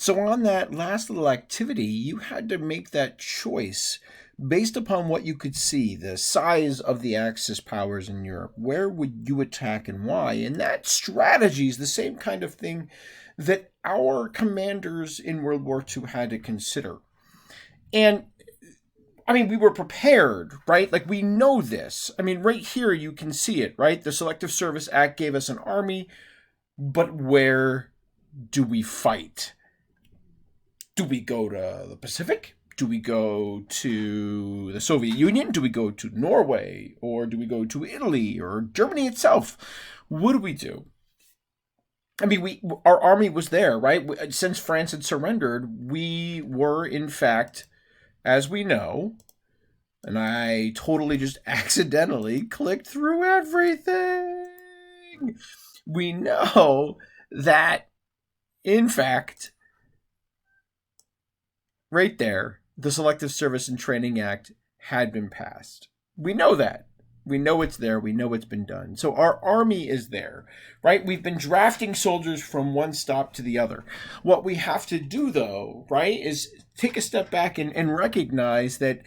So on that last little activity, you had to make that choice based upon what you could see, the size of the Axis powers in Europe. Where would you attack and why? And that strategy is the same kind of thing that our commanders in World War II had to consider. And I mean, we were prepared, right? Like, we know this. I mean, right here, you can see it, right? The Selective Service Act gave us an army, but where do we fight? Do we go to the Pacific? Do we go to the Soviet Union? Do we go to Norway? Or do we go to Italy or Germany itself? What do we do? I mean, our army was there, right? Since France had surrendered, we were, in fact, as we know, and I totally just accidentally clicked through everything. We know that, in fact, right there, the Selective Service and Training Act had been passed. We know that. We know it's there. We know it's been done. So our army is there, right? We've been drafting soldiers from one stop to the other. What we have to do, though, right, is take a step back and recognize that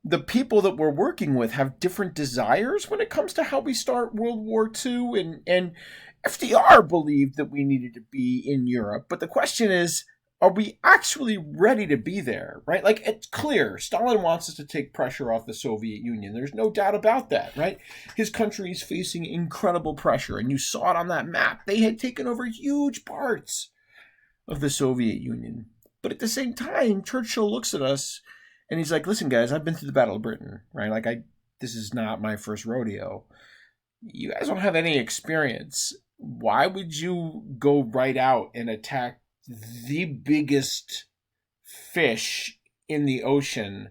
the people that we're working with have different desires when it comes to how we start World War II. And FDR believed that we needed to be in Europe. But the question is, are we actually ready to be there, right? Like, it's clear Stalin wants us to take pressure off the Soviet Union. There's no doubt about that, right? His country is facing incredible pressure, and you saw it on that map. They had taken over huge parts of the Soviet Union. But at the same time, Churchill looks at us and he's like, listen, guys, I've been through the Battle of Britain, right? Like, this is not my first rodeo. You guys don't have any experience. Why would you go right out and attack the biggest fish in the ocean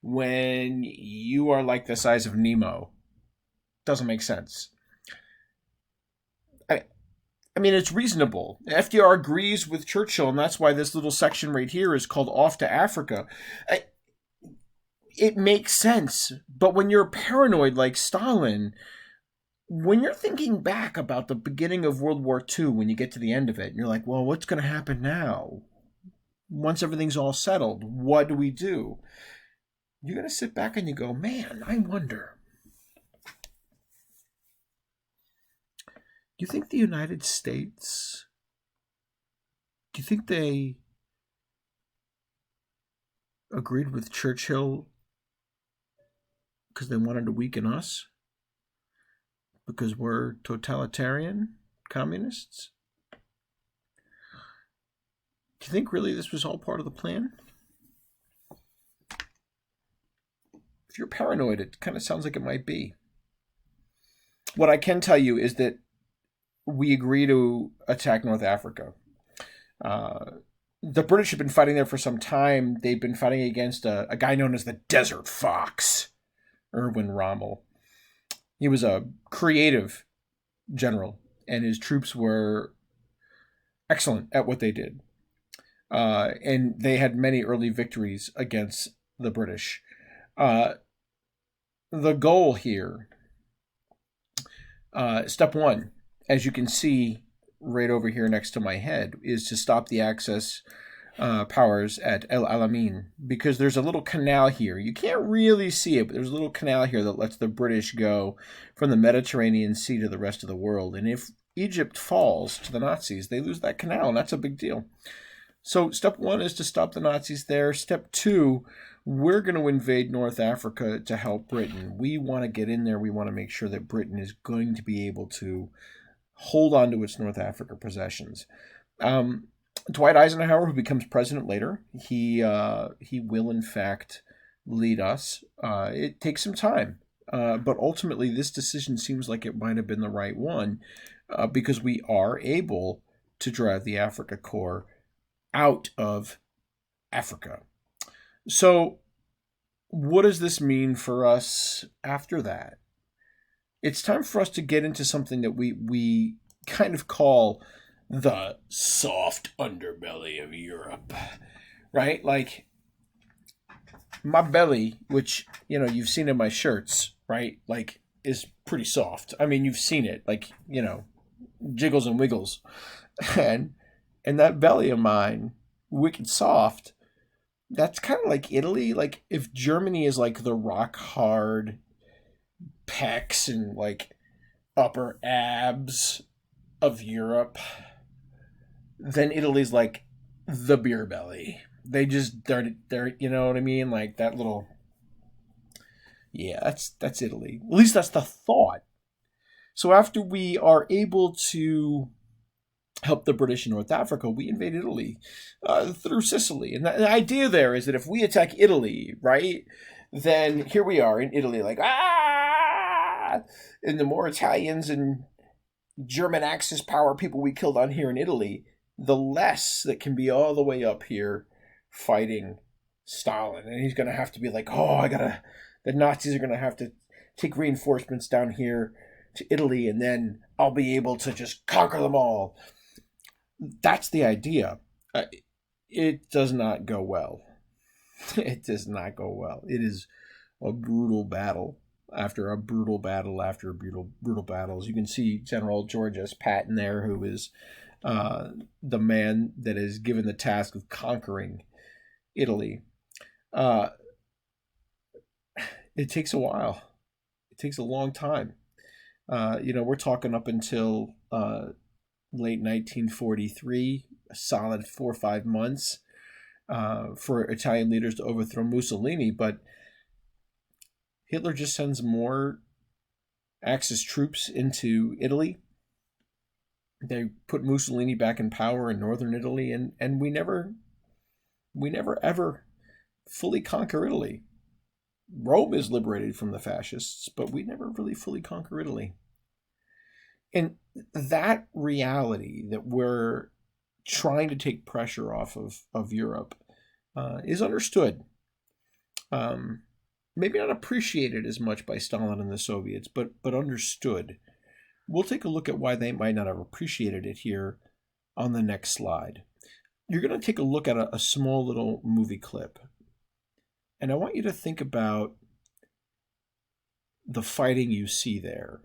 when you are like the size of Nemo? Doesn't make sense. I mean, it's reasonable. FDR agrees with Churchill, and that's why this little section right here is called Off to Africa. It makes sense, but when you're paranoid like Stalin, when you're thinking back about the beginning of World War II, when you get to the end of it, and you're like, well, what's going to happen now? Once everything's all settled, what do we do? You're going to sit back and you go, man, I wonder. Do you think the United States, do you think they agreed with Churchill because they wanted to weaken us? Because we're totalitarian communists? Do you think really this was all part of the plan? If you're paranoid, it kind of sounds like it might be. What I can tell you is that we agree to attack North Africa. The British have been fighting there for some time. They've been fighting against a guy known as the Desert Fox, Erwin Rommel. He was a creative general, and his troops were excellent at what they did. And they had many early victories against the British. The goal here, step one, as you can see right over here next to my head, is to stop the Axis powers at El Alamein, because there's a little canal here. You can't really see it, but there's a little canal here that lets the British go from the Mediterranean Sea to the rest of the world. And if Egypt falls to the Nazis, they lose that canal, and that's a big deal. So step one is to stop the Nazis there. Step two, we're going to invade North Africa to help Britain. We want to get in there. We want to make sure that Britain is going to be able to hold on to its North Africa possessions. Dwight Eisenhower, who becomes president later, he will in fact lead us. It takes some time, but ultimately this decision seems like it might have been the right one, because we are able to drive the Afrika Korps out of Africa. So what does this mean for us after that? It's time for us to get into something that we kind of call the soft underbelly of Europe, right? Like, my belly, which, you've seen in my shirts, right? Like, is pretty soft. I mean, you've seen it, like, jiggles and wiggles. And that belly of mine wicked soft, that's kind of like Italy. Like if Germany is like the rock hard pecs and like upper abs of Europe, then Italy's like the beer belly. They're you know what I mean? Like that little, yeah, that's Italy. At least that's the thought. So after we are able to help the British in North Africa, we invade Italy through Sicily. And the idea there is that if we attack Italy, right, then here we are in Italy, like, ah! And the more Italians and German Axis power people we killed on here in Italy, the less that can be all the way up here fighting Stalin. And he's going to have to be like, the Nazis are going to have to take reinforcements down here to Italy, and then I'll be able to just conquer them all. That's the idea. It does not go well. It does not go well. It is a brutal battle after a brutal battle after a brutal battles. You can see General George S. Patton there, who is the man that is given the task of conquering Italy. It takes a while. It takes a long time. We're talking up until late 1943, a solid 4 or 5 months for Italian leaders to overthrow Mussolini, but Hitler just sends more Axis troops into Italy. They put Mussolini back in power in northern Italy, and we never ever fully conquer Italy. Rome is liberated from the fascists, but we never really fully conquer Italy. And that reality that we're trying to take pressure off of Europe is understood. Maybe not appreciated as much by Stalin and the Soviets, but understood. We'll take a look at why they might not have appreciated it here on the next slide. You're going to take a look at a small little movie clip. And I want you to think about the fighting you see there.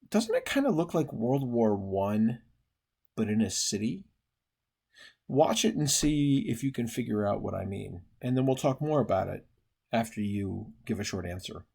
Doesn't it kind of look like World War I, but in a city? Watch it and see if you can figure out what I mean. And then we'll talk more about it after you give a short answer.